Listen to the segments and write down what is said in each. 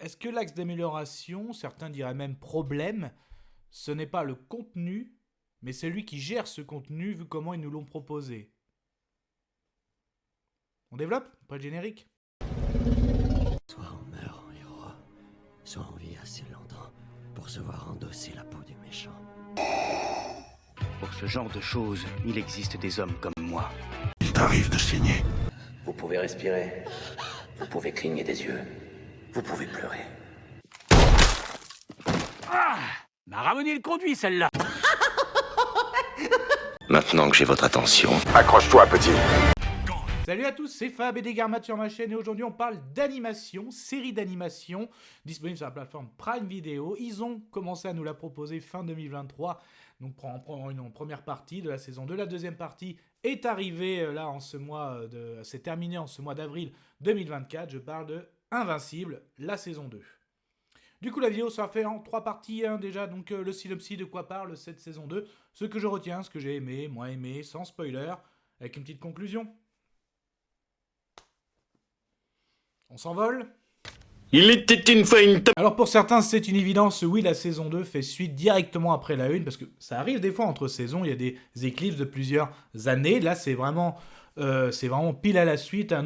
Est-ce que l'axe d'amélioration, certains diraient même problème, ce n'est pas le contenu, mais c'est lui qui gère ce contenu vu comment ils nous l'ont proposé? On développe? Pas de générique? Soit on meurt en héros, soit on vit assez longtemps pour se voir endosser la peau du méchant. Pour ce genre de choses, il existe des hommes comme moi. Il t'arrive de saigner. Vous pouvez respirer, vous pouvez cligner des yeux, vous pouvez pleurer. M'a ramené le conduit, celle-là. Maintenant que j'ai votre attention, Accroche-toi, petit. Salut à tous, c'est Fab et Desgarmat sur ma chaîne et aujourd'hui on parle d'animation, série d'animation disponible sur la plateforme Prime Video. Ils ont commencé à nous la proposer fin 2023, donc en une première partie de la saison 2. La deuxième partie est arrivée là en ce mois, c'est terminé en ce mois d'avril 2024. Je parle de Invincible, la saison 2. Du coup, la vidéo sera faite en 3 parties déjà, donc le synopsis de quoi parle cette saison 2, ce que je retiens, ce que j'ai aimé, moins aimé, sans spoiler, avec une petite conclusion. On s'envole? Il était une fois une Alors pour certains, c'est une évidence, oui, la saison 2 fait suite directement après la 1, parce que ça arrive des fois entre saisons, il y a des éclipses de plusieurs années. Là, c'est vraiment pile à la suite, hein,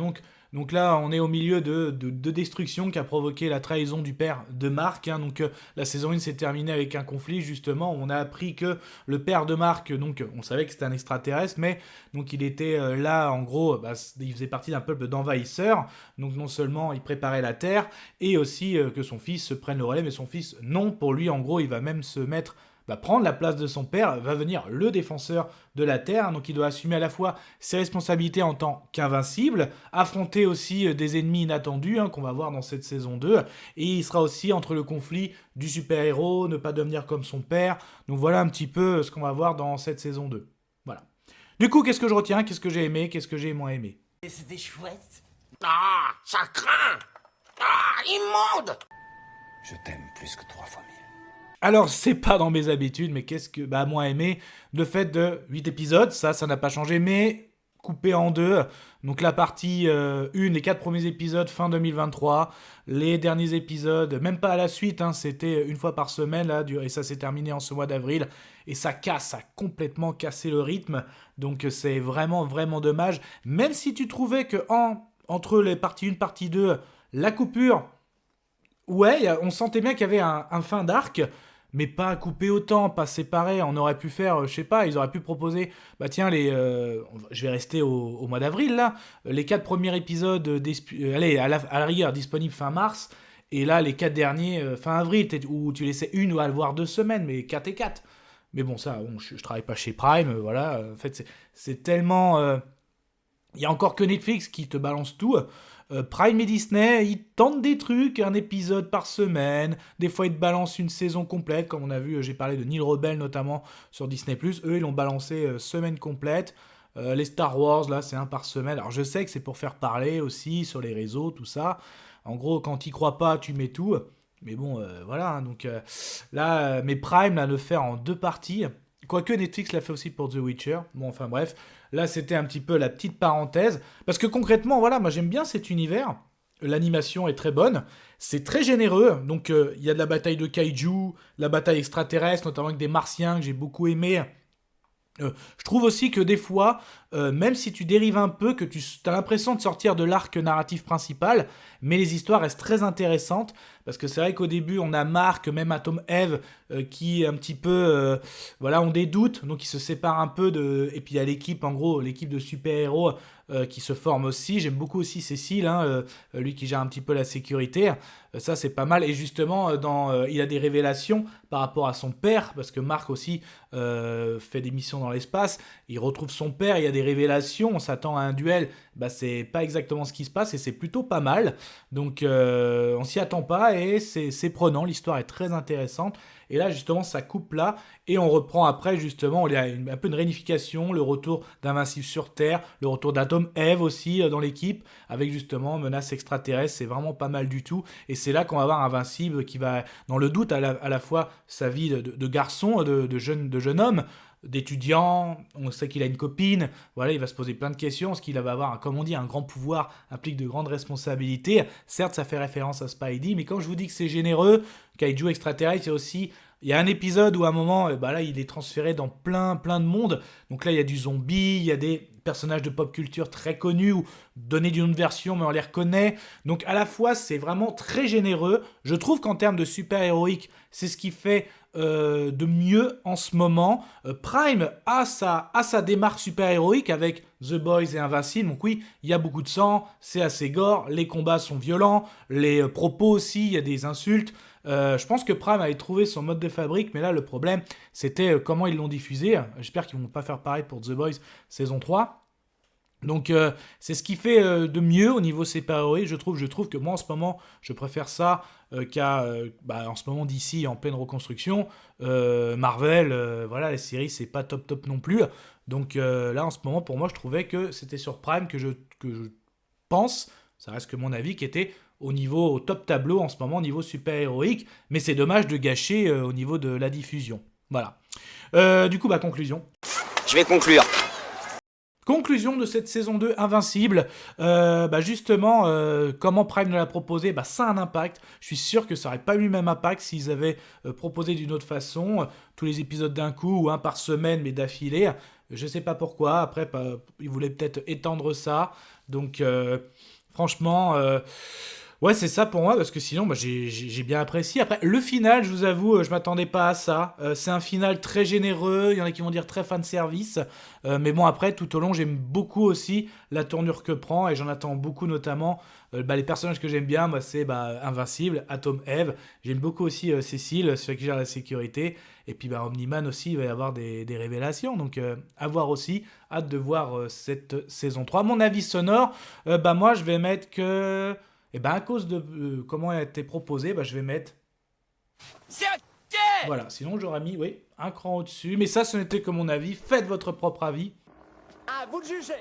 donc là, on est au milieu de destruction qui a provoqué la trahison du père de Mark. Hein, donc la saison 1 s'est terminée avec un conflit, justement. On a appris que le père de Mark, donc on savait que c'était un extraterrestre, mais donc il était là, en gros, il faisait partie d'un peuple d'envahisseurs. Donc non seulement il préparait la terre, et aussi que son fils se prenne le relais, mais son fils, non, pour lui, en gros, il va même se mettre... va prendre la place de son père, va venir le défenseur de la Terre, donc il doit assumer à la fois ses responsabilités en tant qu'invincible, affronter aussi des ennemis inattendus qu'on va voir dans cette saison 2, et il sera aussi entre le conflit du super-héros, ne pas devenir comme son père, donc voilà un petit peu ce qu'on va voir dans cette saison 2. Voilà. Du coup, qu'est-ce que je retiens? Qu'est-ce que j'ai aimé? Qu'est-ce que j'ai moins aimé? Et c'était chouette. Ah, ça craint. Ah, immonde. je t'aime plus que 3 fois 1000. Alors, c'est pas dans mes habitudes, mais qu'est-ce que, moins aimé, le fait de 8 épisodes, ça n'a pas changé, mais coupé en deux. Donc la partie 1, les 4 premiers épisodes fin 2023, les derniers épisodes, même pas à la suite, c'était une fois par semaine, là, et ça s'est terminé en ce mois d'avril, et ça a complètement cassé le rythme, donc c'est vraiment, vraiment dommage, même si tu trouvais que entre les parties 1, partie 2, la coupure... Ouais, on sentait bien qu'il y avait un fin d'arc, mais pas coupé autant, pas séparé. On aurait pu faire, je sais pas, ils auraient pu proposer, bah tiens, je vais rester au mois d'avril là, les 4 premiers épisodes, allez, à la rigueur, disponibles fin mars, et là, les 4 derniers, fin avril, où tu laissais une ou voire 2 semaines, mais 4 et 4. Mais bon, ça, bon, je travaille pas chez Prime, voilà, en fait, c'est tellement... Il y a encore que Netflix qui te balance tout. Prime et Disney, ils tentent des trucs, un épisode par semaine. Des fois, ils te balancent une saison complète. Comme on a vu, j'ai parlé de Neil Rebel notamment sur Disney+. Eux, ils l'ont balancé semaine complète. Les Star Wars, là, c'est un par semaine. Alors, je sais que c'est pour faire parler aussi sur les réseaux, tout ça. En gros, quand t'y crois pas, tu mets tout. Mais bon, voilà. Donc là, mais Prime, là, le faire en 2 parties. Quoique Netflix l'a fait aussi pour The Witcher. Bon, enfin bref. Là, c'était un petit peu la petite parenthèse. Parce que concrètement, voilà, moi j'aime bien cet univers. L'animation est très bonne. C'est très généreux. Donc, il y a de la bataille de kaiju, la bataille extraterrestre, notamment avec des martiens que j'ai beaucoup aimé. Je trouve aussi que des fois, même si tu dérives un peu, que tu as l'impression de sortir de l'arc narratif principal, mais les histoires restent très intéressantes, parce que c'est vrai qu'au début, on a Mark, même Atom Eve, qui un petit peu, ont des doutes, donc ils se séparent un peu et puis il y a l'équipe, en gros, l'équipe de super-héros qui se forme aussi. J'aime beaucoup aussi Cécile, lui qui gère un petit peu la sécurité. Ça, c'est pas mal. Et justement, il a des révélations par rapport à son père, parce que Mark aussi fait des missions dans l'espace. Il retrouve son père, il y a des révélations. On s'attend à un duel. C'est pas exactement ce qui se passe et c'est plutôt pas mal. Donc, on s'y attend pas et c'est prenant. L'histoire est très intéressante. Et là, justement, ça coupe là. Et on reprend après, justement, il y a un peu une réunification, le retour d'Invincible sur Terre, le retour d'Atom Eve aussi dans l'équipe, avec justement menace extraterrestre. C'est vraiment pas mal du tout. Et c'est là qu'on va avoir Invincible qui va, dans le doute, à la fois sa vie de garçon, de jeune homme, d'étudiant, on sait qu'il a une copine, voilà, il va se poser plein de questions, est-ce qu'il va avoir, comme on dit, un grand pouvoir implique de grandes responsabilités. Certes, ça fait référence à Spidey, mais quand je vous dis que c'est généreux, Kaiju extraterrestre, c'est aussi... Il y a un épisode où à un moment, là, il est transféré dans plein de monde. Donc là, il y a du zombie, il y a des personnages de pop culture très connus ou donnés d'une autre version, mais on les reconnaît. Donc à la fois, c'est vraiment très généreux. Je trouve qu'en termes de super-héroïque, c'est ce qui fait de mieux en ce moment. Prime a sa démarque super-héroïque avec The Boys et Invincible. Donc oui, il y a beaucoup de sang, c'est assez gore, les combats sont violents, les propos aussi, il y a des insultes. Je pense que Prime avait trouvé son mode de fabrique, mais là, le problème, c'était comment ils l'ont diffusé. J'espère qu'ils ne vont pas faire pareil pour The Boys saison 3. Donc, c'est ce qui fait de mieux au niveau super-héroïque, je trouve. Je trouve que moi, en ce moment, je préfère ça qu'à, en ce moment, DC en pleine reconstruction. Marvel, voilà, les séries, c'est pas top non plus. Donc là, en ce moment, pour moi, je trouvais que c'était sur Prime que je pense, ça reste que mon avis, qui était au top tableau en ce moment, au niveau super-héroïque, mais c'est dommage de gâcher au niveau de la diffusion. Voilà. Du coup, conclusion. Je vais conclure. Conclusion de cette saison 2 Invincible. Justement, comment Prime nous l'a proposé, ça a un impact. Je suis sûr que ça n'aurait pas eu le même impact s'ils avaient proposé d'une autre façon, tous les épisodes d'un coup ou un par semaine mais d'affilée. Je sais pas pourquoi. Après, ils voulaient peut-être étendre ça. Donc, franchement... ouais, c'est ça pour moi, parce que sinon, j'ai bien apprécié. Après, le final, je vous avoue, je m'attendais pas à ça. C'est un final très généreux, il y en a qui vont dire très fanservice. Mais bon, après, tout au long, j'aime beaucoup aussi la tournure que prend, et j'en attends beaucoup, notamment les personnages que j'aime bien, moi, c'est Invincible, Atom Eve. J'aime beaucoup aussi Cécile, celui qui gère la sécurité. Et puis Omni-Man aussi, il va y avoir des révélations. Donc, à voir aussi. Hâte de voir cette saison 3. Mon avis sonore, moi, je vais mettre que... à cause de comment elle a été proposée, je vais mettre... C'est ok. Voilà, sinon j'aurais mis, un cran au-dessus. Mais ça, ce n'était que mon avis. Faites votre propre avis. À vous de juger.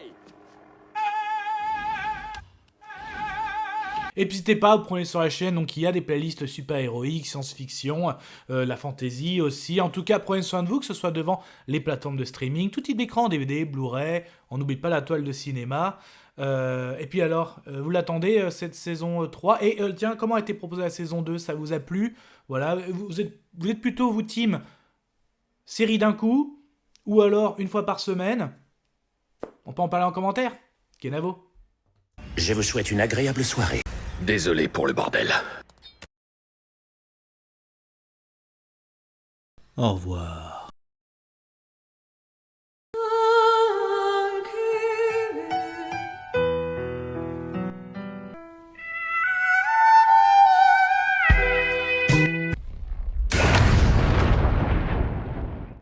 Et puis n'hésitez pas, vous prenez sur la chaîne, donc il y a des playlists super-héroïques, science-fiction, la fantasy aussi. En tout cas, prenez soin de vous, que ce soit devant les plateformes de streaming, tout type d'écran, DVD, Blu-ray, on n'oublie pas la toile de cinéma. Et puis alors, vous l'attendez, cette saison 3. Et tiens, comment a été proposée la saison 2? Ça vous a plu? Voilà, vous êtes plutôt, vous, team série d'un coup, ou alors une fois par semaine? On peut en parler en commentaire. Kenavo. Je vous souhaite une agréable soirée. Désolé pour le bordel. Au revoir.